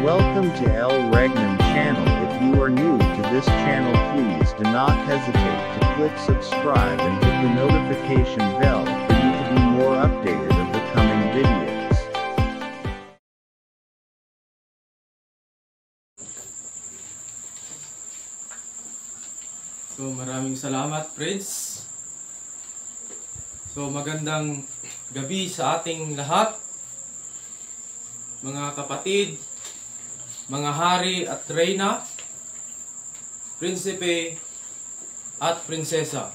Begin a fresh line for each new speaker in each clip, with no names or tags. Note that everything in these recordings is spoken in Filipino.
Welcome to El Regnum channel. If you are new to this channel, please do not hesitate to click subscribe and hit the notification bell for you to be more updated of the coming videos.
So maraming salamat, friends. So magandang gabi sa ating lahat, mga kapatid, mga hari at reyna, prinsipe at prinsesa.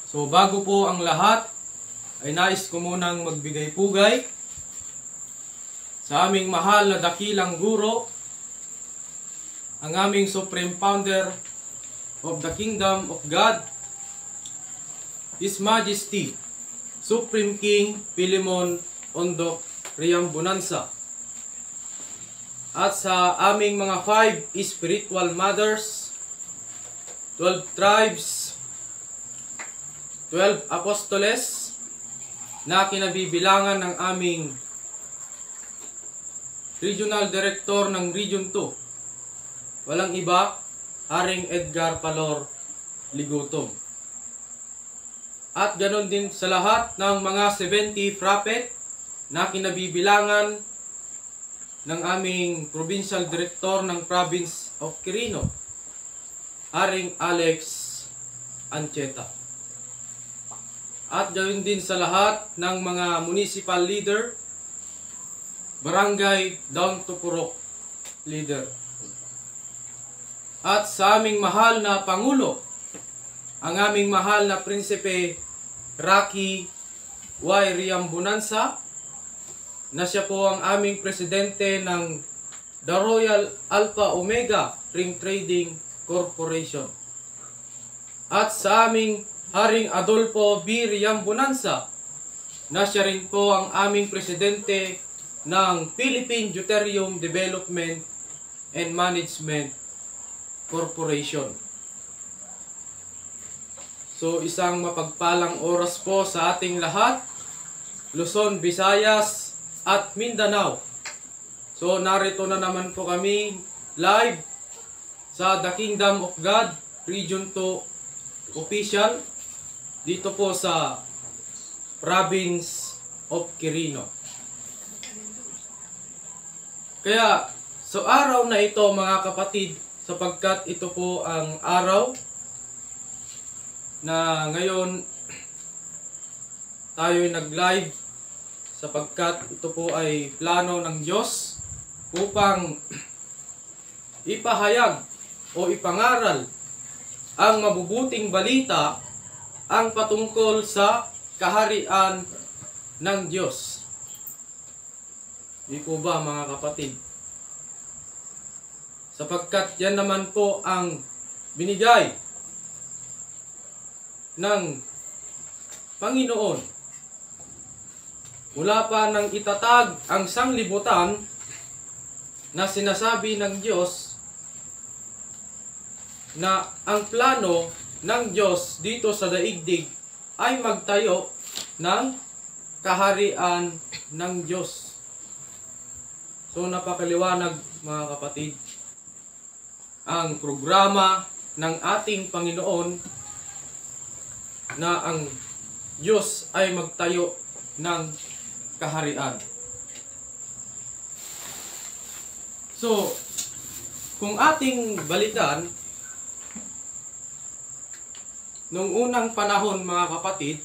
So bago po ang lahat, ay nais ko munang magbigay pugay sa aming mahal na dakilang guro, ang aming Supreme Founder of the Kingdom of God, His Majesty, Supreme King Philemon Ondok Riambunansa. At sa aming mga 5 spiritual mothers, 12 tribes, 12 apostoles, na kinabibilangan ng aming Regional Director ng Region 2. Walang iba, Haring Edgar Palor Ligutom. At ganon din sa lahat ng mga 70 prophet na kinabibilangan ng aming Provincial Director ng Province of Quirino, Haring Alex Ancheta. At ganon din sa lahat ng mga municipal leader, barangay down to Purok leader. At sa aming mahal na Pangulo, ang aming mahal na Prinsipe Rocky Y. Riambunansa, na siya po ang aming presidente ng The Royal Alpha Omega Ring Trading Corporation. At sa aming Haring Adolfo B. Riambunansa, na siya rin po ang aming presidente ng Philippine Deuterium Development and Management Corporation. So isang mapagpalang oras po sa ating lahat, Luzon, Visayas at Mindanao. So narito na naman po kami live sa The Kingdom of God Region 2 Official dito po sa Province of Quirino. Kaya so araw na ito, mga kapatid, sapagkat ito po ang araw na ngayon tayo'y nag-live, sapagkat ito po ay plano ng Diyos upang ipahayag o ipangaral ang mabubuting balita, ang patungkol sa kaharian ng Diyos. Di po ba, mga kapatid? Sapagkat yan naman po ang binigay ng Panginoon mula pa nang itatag ang sanglibutan, na sinasabi ng Diyos na ang plano ng Diyos dito sa daigdig ay magtayo ng kaharian ng Diyos. So napakaliwanag, mga kapatid, ang programa ng ating Panginoon na ang Diyos ay magtayo ng kaharian. So, kung ating balikan, nung unang panahon, mga kapatid,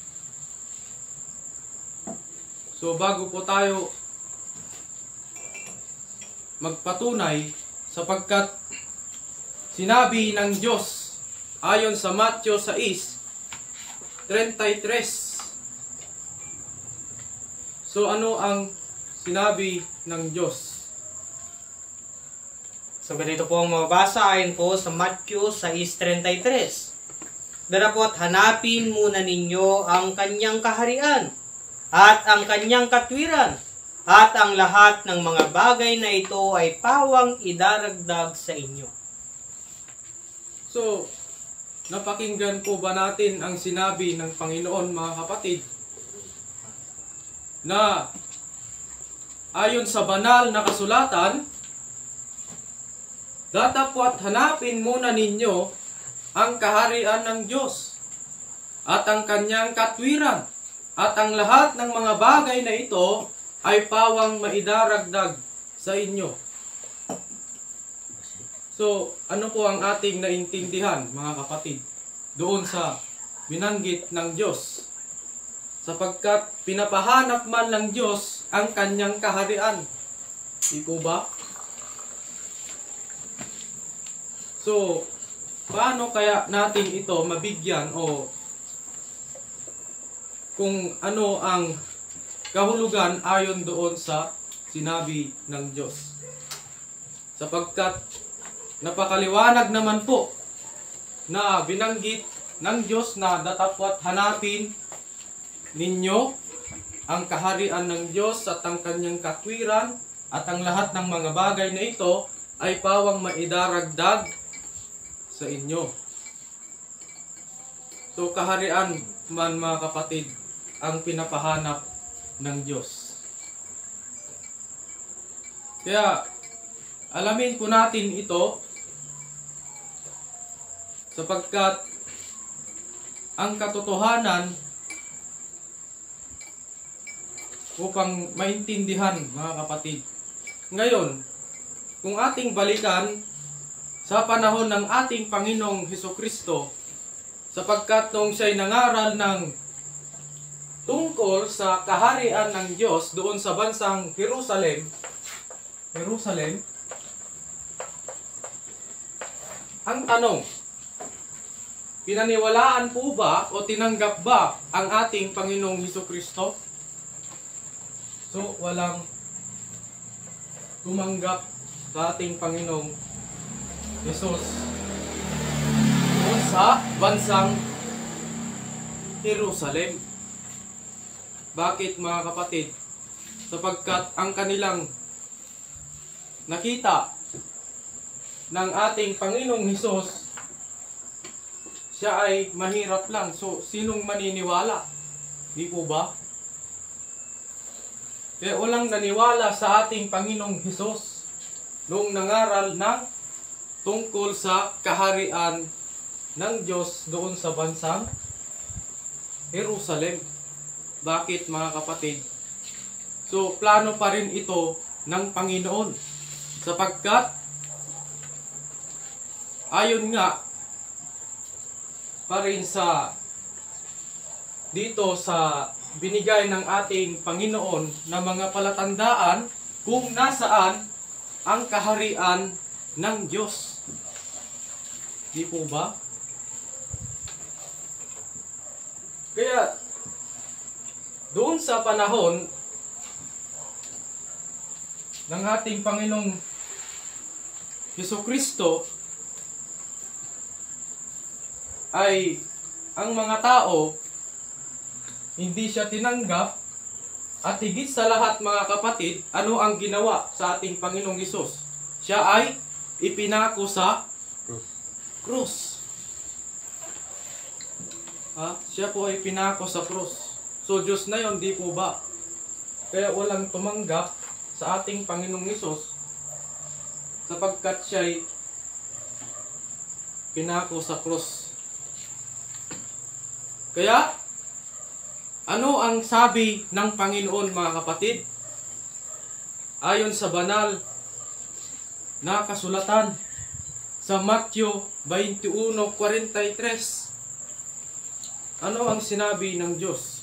so bago po tayo magpatunay, sapagkat sinabi ng Diyos ayon sa Matthew 6:33. So ano ang sinabi ng Diyos?
So ganito po ang mababasa ayon po sa Matthew 6:33. Darapot hanapin muna ninyo ang kanyang kaharian at ang kanyang katwiran, at ang lahat ng mga bagay na ito ay pawang idaragdag sa inyo.
So, napakinggan po ba natin ang sinabi ng Panginoon, mga kapatid, na ayon sa banal na kasulatan, datapwat hanapin muna ninyo ang kaharian ng Diyos at ang kanyang katwiran, at ang lahat ng mga bagay na ito ay pawang maidaragdag sa inyo. So, ano po ang ating naintindihan, mga kapatid, doon sa binanggit ng Diyos? Sapagkat pinapahanap man ng Diyos ang kanyang kaharian. Di po ba? So, paano kaya natin ito mabigyan o kung ano ang kahulugan ayon doon sa sinabi ng Diyos? Sapagkat napakaliwanag naman po na binanggit ng Diyos na datapwat hanapin ninyo ang kaharian ng Diyos at ang kanyang katwiran, at ang lahat ng mga bagay na ito ay pawang maidaragdag sa inyo. So, kaharian man, mga kapatid, ang pinapahanap ng Diyos. Kaya, alamin po natin ito sapagkat ang katotohanan upang maintindihan, mga kapatid. Ngayon, kung ating balikan sa panahon ng ating Panginoong Hesukristo, sapagkat nung siya'y nangaral ng tungkol sa kaharian ng Diyos doon sa bansang Jerusalem, ang tanong, pinaniwalaan po ba o tinanggap ba ang ating Panginoong Hesukristo? So, walang tumanggap sa ating Panginoong Jesus doon sa bansang Jerusalem. Bakit, mga kapatid? Sapagkat ang kanilang nakita ng ating Panginoong Jesus, siya ay mahirap lang. So, sinong maniniwala? Di po ba? Kaya walang naniwala sa ating Panginoong Hesus noong nangaral ng tungkol sa kaharian ng Diyos doon sa bansang Jerusalem. Bakit, mga kapatid? So, plano pa rin ito ng Panginoon. Sapagkat, ayon nga pa rin sa dito sa binigay ng ating Panginoon na mga palatandaan kung nasaan ang kaharian ng Diyos. Di po ba? Kaya, doon sa panahon ng ating Panginoong Hesukristo, ay ang mga tao hindi siya tinanggap, at higit sa lahat, mga kapatid, ano ang ginawa sa ating Panginoong Hesus? Siya ay ipinako sa krus. Siya po ay pinako sa krus. So, Diyos na yon, di po ba? Kaya walang tumanggap sa ating Panginoong Hesus sapagkat siya ay pinako sa krus. Kaya, ano ang sabi ng Panginoon, mga kapatid? Ayon sa banal na kasulatan sa Matthew 21:43. Ano ang sinabi ng Diyos?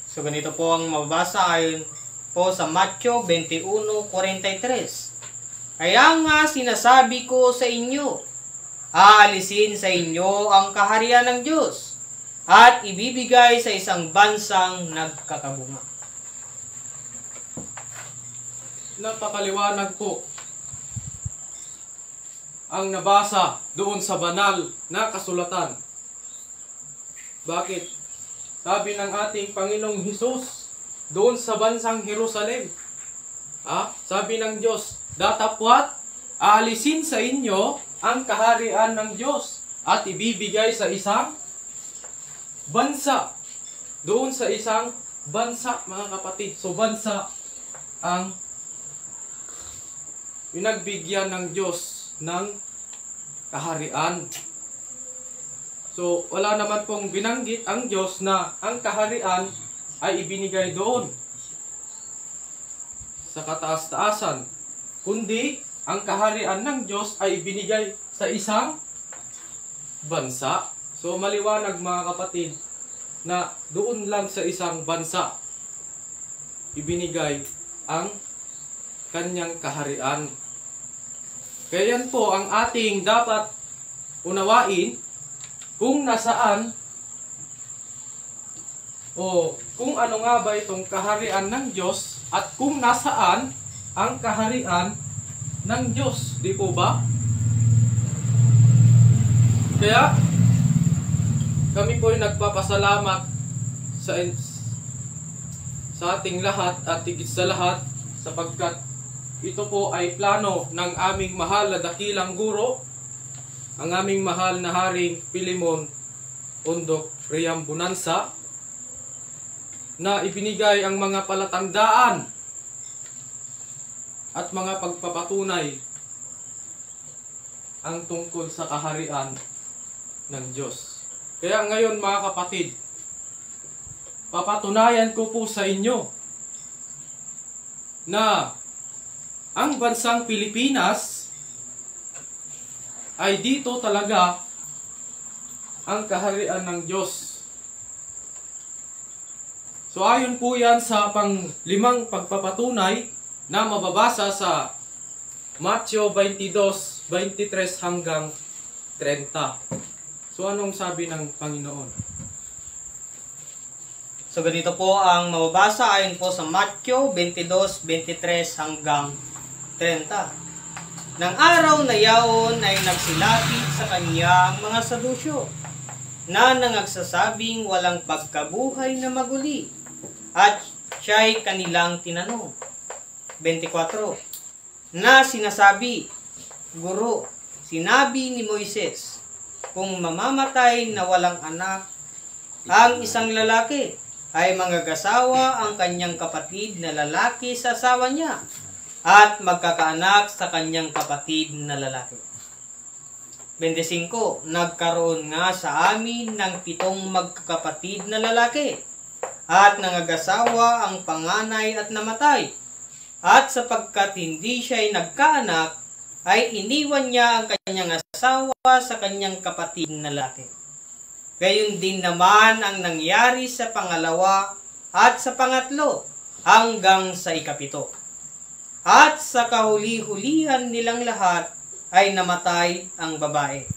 So ganito po ang mababasa ayon po sa Matthew 21:43. Kaya nga sinasabi ko sa inyo, aalisin sa inyo ang kaharian ng Diyos at ibibigay sa isang bansang nagkakabunga.
Napakaliwanag po ang nabasa doon sa banal na kasulatan. Bakit? Sabi ng ating Panginoong Hesus doon sa bansang Jerusalem, sabi ng Diyos, datapwat aalisin sa inyo ang kaharian ng Diyos at ibibigay sa isang bansa. Doon sa isang bansa, mga kapatid. So, bansa ang pinagbigyan ng Diyos ng kaharian. So, wala naman pong binanggit ang Diyos na ang kaharian ay ibinigay doon sa kataas-taasan, kundi ang kaharian ng Diyos ay ibinigay sa isang bansa. So, maliwanag mga kapatid na doon lang sa isang bansa ibinigay ang kanyang kaharian. Kaya yan po ang ating dapat unawain kung nasaan o kung ano nga ba itong kaharian ng Diyos at kung nasaan ang kaharian ng Diyos. Di po ba? Kaya kami po ay nagpapasalamat sa ating lahat at higit sa lahat sapagkat ito po ay plano ng aming mahal na dakilang guro, ang aming mahal na Haring Pilimon Ondok Riambunansa, na ibinigay ang mga palatandaan at mga pagpapatunay ang tungkol sa kaharian ng Diyos. Kaya ngayon mga kapatid, papatunayan ko po sa inyo na ang bansang Pilipinas ay dito talaga ang kaharian ng Diyos. So ayon po yan sa panglimang pagpapatunay na mababasa sa Matthew 22:23 hanggang 30. So anong sabi ng Panginoon?
So ganito po ang mababasa ayon po sa Matthew 22:23 hanggang 30. Nang araw na yaon ay nagsilapit sa kanya ang mga Sadusyo na nangagsasabing walang pagkabuhay na maguli, at siya'y kanilang tinanong. 24. Na sinasabi, Guro, sinabi ni Moises, kung mamamatay na walang anak ang isang lalaki, ay manggagasawa ang kanyang kapatid na lalaki sa asawa niya, at magkakaanak sa kanyang kapatid na lalaki. 25. Nagkaroon nga sa amin ng 7 magkakapatid na lalaki, at nangagasawa ang panganay at namatay. At sapagkat hindi siya'y nagkaanak, ay iniwan niya ang kanyang asawa sa kanyang kapatid na lalaki. Gayon din naman ang nangyari sa pangalawa at sa pangatlo hanggang sa 7. At sa kahuli-hulihan nilang lahat ay namatay ang babae.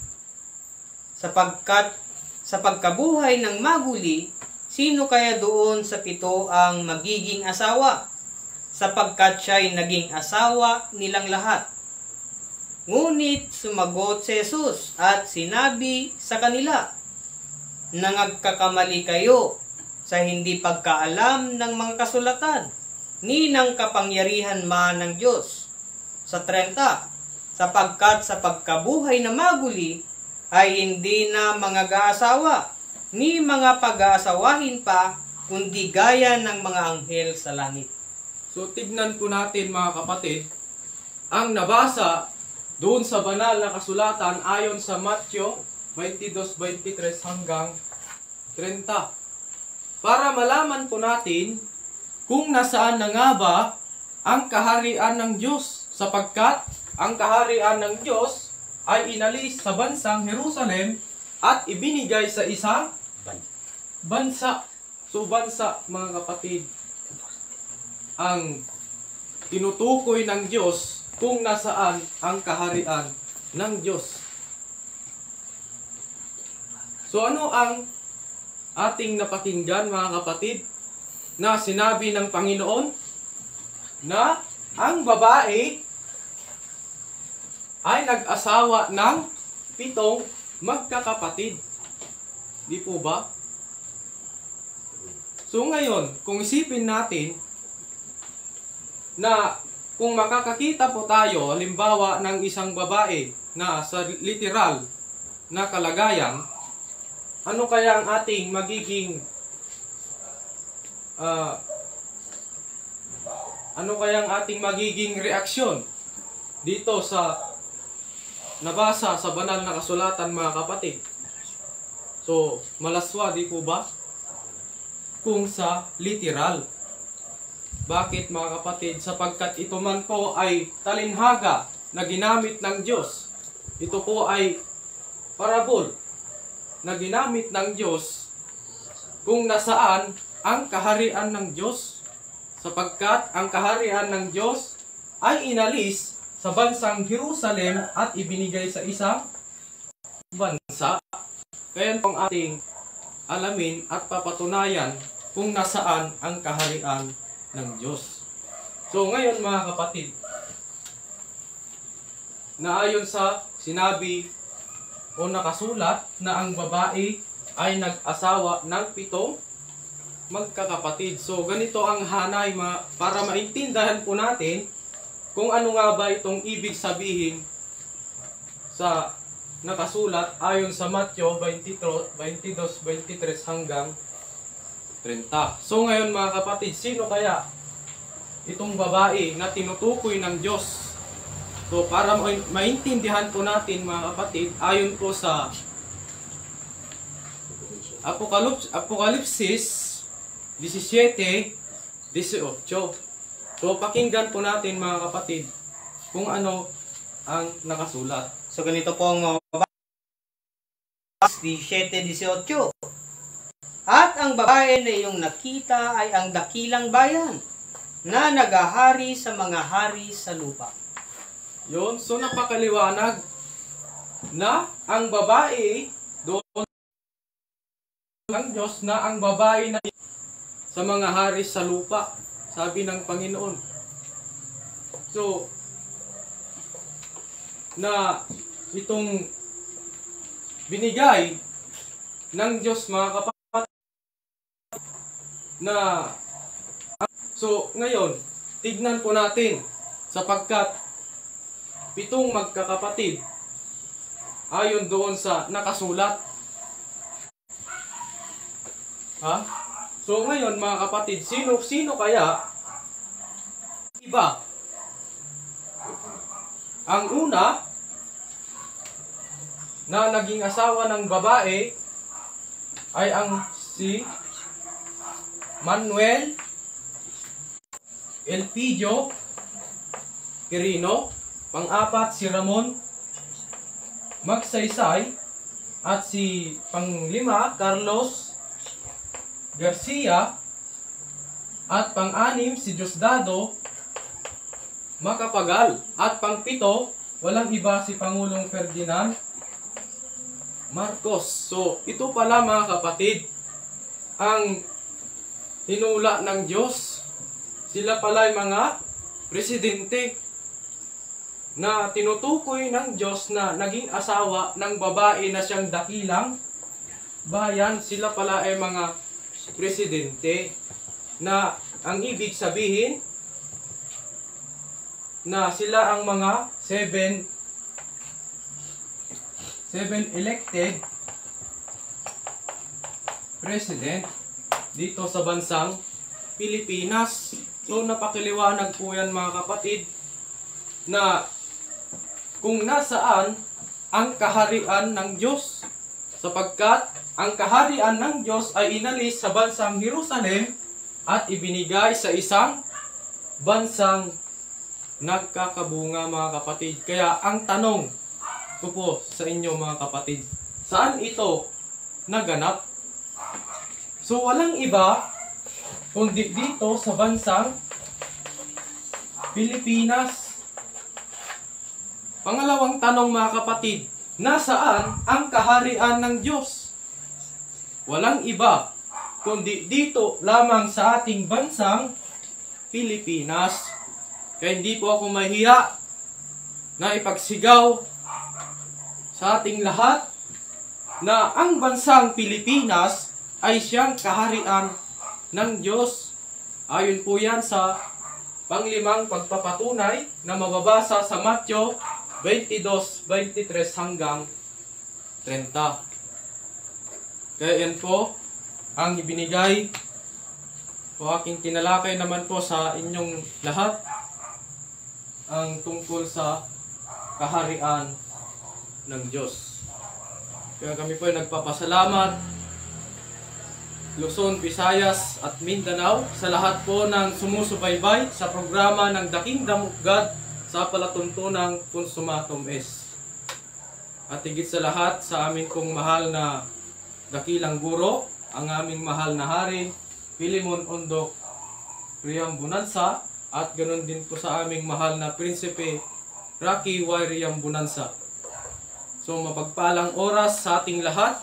Sapagkat sa pagkabuhay ng maguli, sino kaya doon sa 7 ang magiging asawa? Sapagkat siya'y naging asawa nilang lahat. Ngunit sumagot si Jesus at sinabi sa kanila, nangagkakamali kayo sa hindi pagkaalam ng mga kasulatan, ni ng kapangyarihan man ng Diyos. Sa 30, sapagkat sa pagkabuhay na maguli ay hindi na mga gaasawa, ni mga pag-aasawahin pa, kundi gaya ng mga anghel sa langit.
So tignan po natin mga kapatid, ang nabasa doon sa banal na kasulatan ayon sa Matthew 22:23 hanggang 30. Para malaman po natin kung nasaan na nga ba ang kaharian ng Diyos, sapagkat ang kaharian ng Diyos ay inalis sa bansang Jerusalem at ibinigay sa isang bansa. So bansa mga kapatid, ang tinutukoy ng Diyos kung nasaan ang kaharian ng Diyos. So ano ang ating napakinggan mga kapatid? Na sinabi ng Panginoon na ang babae ay nag-asawa ng 7 magkakapatid. Di po ba? So ngayon, kung isipin natin na kung makakakita po tayo, halimbawa ng isang babae na sa literal na kalagayan, ano kaya ang ating magiging reaksyon? dito sa nabasa sa banal na kasulatan, mga kapatid. So, malaswa di po ba? Kung sa literal. Bakit, mga kapatid? Sapagkat ito man po ay talinhaga na ginamit ng Diyos. Ito po ay parabol na ginamit ng Diyos kung nasaan ang kaharian ng Diyos. Sapagkat ang kaharian ng Diyos ay inalis sa bansang Jerusalem at ibinigay sa isang bansa. Kaya po ang ating alamin at papatunayan kung nasaan ang kaharian ng Diyos. So ngayon, mga kapatid, na ayon sa sinabi o nakasulat na ang babae ay nag-asawa ng 7 magkakapatid. So ganito ang hanay, para maintindihan po natin kung ano nga ba itong ibig sabihin sa nakasulat ayon sa Matthew 22:23 hanggang 30. So ngayon, mga kapatid, sino kaya itong babae na tinutukoy ng Diyos? So para maintindihan po natin, mga kapatid, ayon po sa Apokalipsis 17:18. So pakinggan po natin, mga kapatid, kung ano ang nakasulat.
So ganito po ang mga 17:18. At ang babae na iyong nakita ay ang dakilang bayan na nagahari sa mga hari sa lupa.
Yun, so napakaliwanag na ang babae doon ng Diyos, na ang babae na sa mga hari sa lupa, sabi ng Panginoon. So, na itong binigay ng Diyos, mga kapatid, na so ngayon, tignan po natin, sapagkat 7 magkakapatid ayon doon sa nakasulat. So ngayon, mga kapatid, sino kaya iba? Ang una na naging asawa ng babae ay ang si Manuel Elpidio Quirino. Pang-apat, si Ramon Magsaysay. At si pang-5, Carlos Garcia. At pang-6, si Diosdado Macapagal. At pang-7, walang iba, si Pangulong Ferdinand Marcos. So, ito pala, mga kapatid, ang hinula ng Diyos. Sila pala ay mga presidente na tinutukoy ng Diyos na naging asawa ng babae na siyang dakilang bayan. Sila pala ay mga presidente na ang ibig sabihin na sila ang mga 7 elected president dito sa bansang Pilipinas. So napakiliwanag po yan, mga kapatid, na kung nasaan ang kaharian ng Diyos, sapagkat ang kaharian ng Diyos ay inalis sa bansang Jerusalem at ibinigay sa isang bansang nagkakabunga, mga kapatid. Kaya ang tanong ko po sa inyo, mga kapatid, saan ito naganap? So walang iba kundi dito sa bansang Pilipinas. Pangalawang tanong, mga kapatid, nasaan ang kaharian ng Diyos? Walang iba kundi dito lamang sa ating bansang Pilipinas. Kaya hindi po ako mahiya na ipagsigaw sa ating lahat na ang bansang Pilipinas ay siyang kaharian ng Diyos. Ayon po yan sa pang-5 pagpapatunay na mababasa sa Matthew 22:23 hanggang 30. Kaya yan po ang ibinigay o aking tinalakay naman po sa inyong lahat. ang tungkol sa kaharian ng Diyos. Kaya kami po ay nagpapasalamat, Luzon, Visayas at Mindanao, sa lahat po ng sumusubaybay sa programa ng The Kingdom of God sa palatuntunang Consumatum Est. At higit sa lahat, sa amin pong mahal na dakilang guro, ang aming mahal na hari, Philemon Ondok Riambunansa, at ganoon din po sa aming mahal na Prinsipe Rocky Y. Riambunansa. So mapagpalang oras sa ating lahat,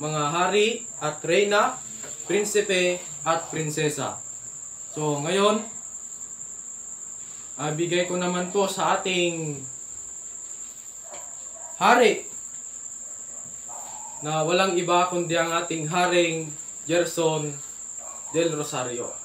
mga hari at reyna, prinsipe at prinsesa. So ngayon, bigay ko naman po sa ating hari na walang iba kundi ang ating Haring Gerson del Rosario.